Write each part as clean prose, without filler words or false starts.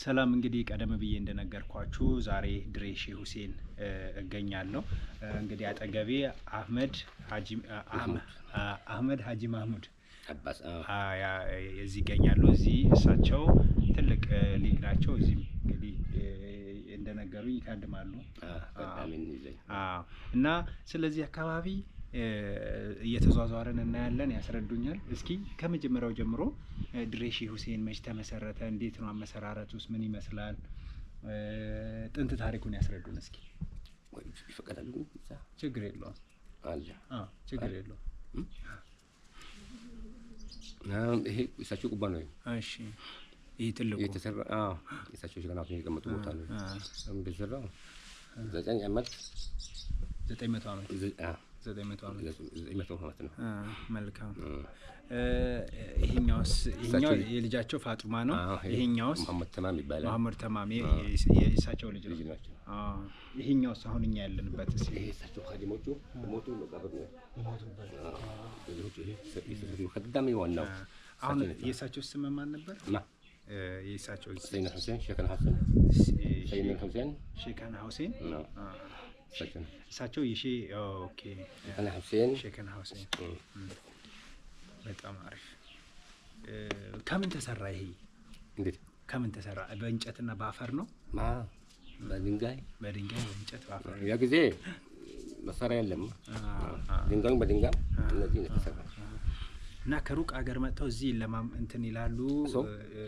ሰላም እንግዲህ ቀደም ብዬ እንደነገርኳችሁ ዛሬ ድሬ ሼህ ሁሴን እገኛለሁ። እንግዲህ አጠገቤ አህመድ ሀጂ ማህሙድ እዚህ ይገኛሉ። እዚህ እሳቸው ትልቅ ሊግ ናቸው። እዚህ እንግዲህ እንደነገሩኝ ይካድማሉ እና ስለዚህ አካባቢ እየተዟዟረን እናያለን፣ ያስረዱኛል። እስኪ ከመጀመሪያው ጀምሮ ድሬ ሼህ ሁሴን መች ተመሰረተ? እንዴት ነው አመሰራረቱ? ውስጥ ምን ይመስላል? ጥንት ታሪኩን ያስረዱን እስኪ። ይፈቀዳሉ? ችግር የለውም አለ። ችግር የለውም። ይሄ እሳቸው ቁባ ነው። እሺ፣ ይሄ ትልቁ የተሰራ እሳቸው ሽገናቱን የተቀመጡ ቦታ ነው። እንደሰራው 900 ዓመት 900 ዓመት ነው። መልካም። ይሄኛው የልጃቸው ፋጡማ ነው። ይሄኛውስ መሐመድ ተማም ይባላል። መሐመድ ተማም የእሳቸው ልጅ ናቸው። ይሄኛውስ አሁን እኛ ያለንበት ይሄ እሳቸው ኻዲሞቹ ሞቱ ነው ቀብር ነው። ከዳሚ ዋናው አሁን የእሳቸው ስም ማን ነበር? የእሳቸው ሰይድ ሁሴን ሼክና ሁሴን ሼክና ሁሴን እሳቸው የሼ ኦኬ ሼክና ሁሴን በጣም አሪፍ። ከምን ተሰራ ይሄ? እንዴት ከምን ተሰራ? በእንጨትና በአፈር ነው? በድንጋይ በእንጨት በአፈር። ያ ጊዜ መሳሪያ የለም። ድንጋዩን በድንጋይ እነዚህ ነው ተሰራ እና ከሩቅ ሀገር መጥተው እዚህ እንትን ይላሉ፣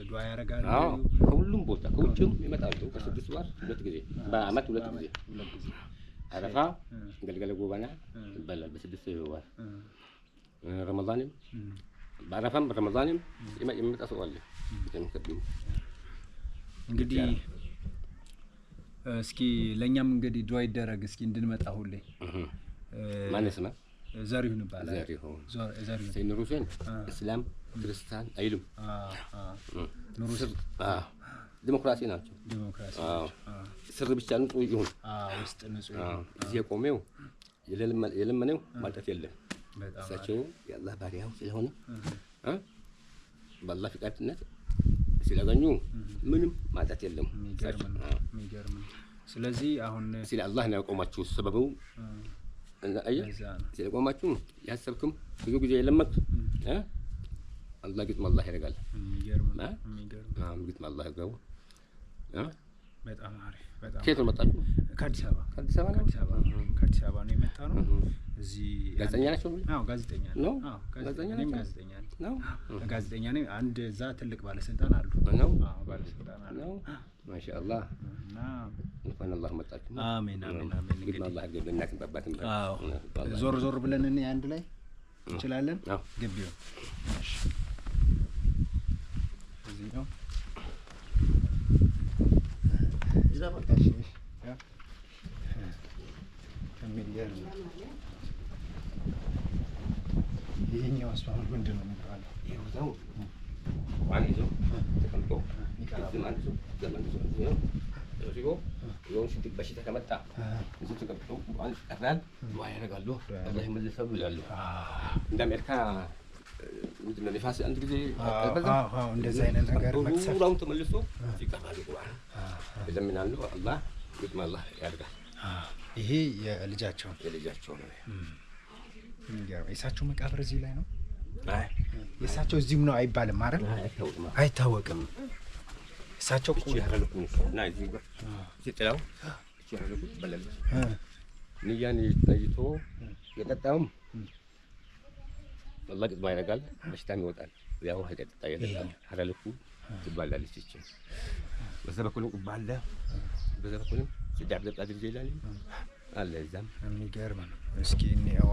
ዱዓ ያደርጋሉ። ከሁሉም ቦታ ከውጭም ይመጣሉ። ከ6 ወር 2 ጊዜ በአመት 2 ጊዜ አረፋ ገልገለ ጎባና ይባላል። በ6 ወር ረመዳንም በአረፋም በረመዳንም የሚመጣ ሰው አለ። እንግዲህ እስኪ ለኛም እንግዲህ ዱዓ ይደረግ እስኪ እንድንመጣ ሁሌ። ማነስ ነው? ዘሪሁን ይባላል። ዘሪሁን ሰይድ ሁሴን እስላም ክርስቲያን አይሉም። ዲሞክራሲ ናቸው። ስር ብቻ ንጹህ ይሁን፣ ውስጥ ንጹህ ይሁን። እዚህ የቆመው የለመነው ማልጠፍ የለም። እሳቸው የአላህ ባሪያው ስለሆነ በአላህ ፍቃድነት ሲላገኙ ምንም ማጣት የለም። የሚገርም። ስለዚህ አሁን ስለ አላህ ነው ያቆማችሁ። ሰበቡ ስለቆማችሁ ያሰብክም ብዙ ጊዜ የለመክ አላህ ግጥም አላህ ያደርጋል። የሚገርም ግጥም አላህ ያደርጋው። በጣም አሪፍ። በጣም ከየት ነው መጣችሁ? ከአዲስ አበባ ነው የመጣ ነው። እዚህ ጋዜጠኛ ናቸው? አዎ ጋዜጠኛ ነው። ጋዜጠኛ ነኝ። አንድ እዛ ትልቅ ባለስልጣን አሉ ነው። ባለስልጣን አሉ ነው። ማሻአላህ። እና እንኳን አላህ መጣችሁ። አሜን። ግጥም አላህ ያደርጋል። እናትን ባባትን ዞር ብለን እኔ አንድ ላይ እንችላለን። ግቢው እሺ፣ እዚህ ነው ይሄኛው አስፋው ምንድን ነው የሚባለው? ይሄው ዋን ይዞ ተቀምጦ ዘመን በሽታ ከመጣ እዚህ ተቀምጦ ቀራል ዱዓ ያደርጋሉ። አላህ ይመልሰው ይላሉ። እንደ አሜሪካ ምንድን ነው ንፋስ አንድ ጊዜ እንደዚህ አይነት ነገር መክሰራውን ተመልሶ ይቀራል። ቁርአን ይለምናሉ። አላህ ግጥም አላህ ያደርጋል። ይሄ የልጃቸው ነው። የእሳቸው መቃብር እዚህ ላይ ነው? የእሳቸው እዚህም ነው አይባልም አይደል? አይታወቅም። እሳቸው እና እዚህ ጋር ሲጥላው ይችላል ይበላል። ንያን ይጠይቶ የጠጣውም አላህ ግጥም ያደርጋል። በሽታም ይወጣል። ያው ሀይጠጣ ይላል። ሀረልኩ ትባላለች እቺ። በዛ በኩልም ቁባ አለ። በዛ በኩልም ሲዳብ ዘጣ ድርጅ ይላል አለ። እዛም የሚገርም ነው። እስኪ እንየዋ